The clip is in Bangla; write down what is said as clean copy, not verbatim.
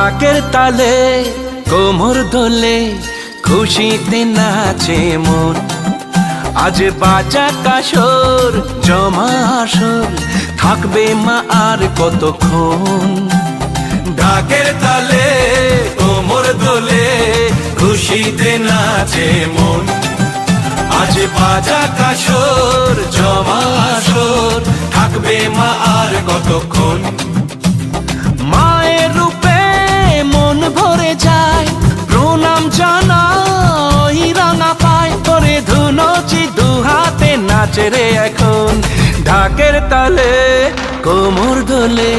ঢাকের তালে কোমর দোলে খুশিতে নাচে মন। আজ বাজা কাসর জমা আসর থাকবে মা আর কতক্ষণ। ঢাকের তালে কোমর দোলে খুশিতে নাচে মন। আজ বাজা কাসর জমা আসর থাকবে মা আর কতক্ষণ। মায়ের রূপে মন ভরে যায় প্রণাম জানাই রাঙা পায় করে ধুনচি দু হাতে নাচে রে এখন। ঢাকের তালে কোমর দোলে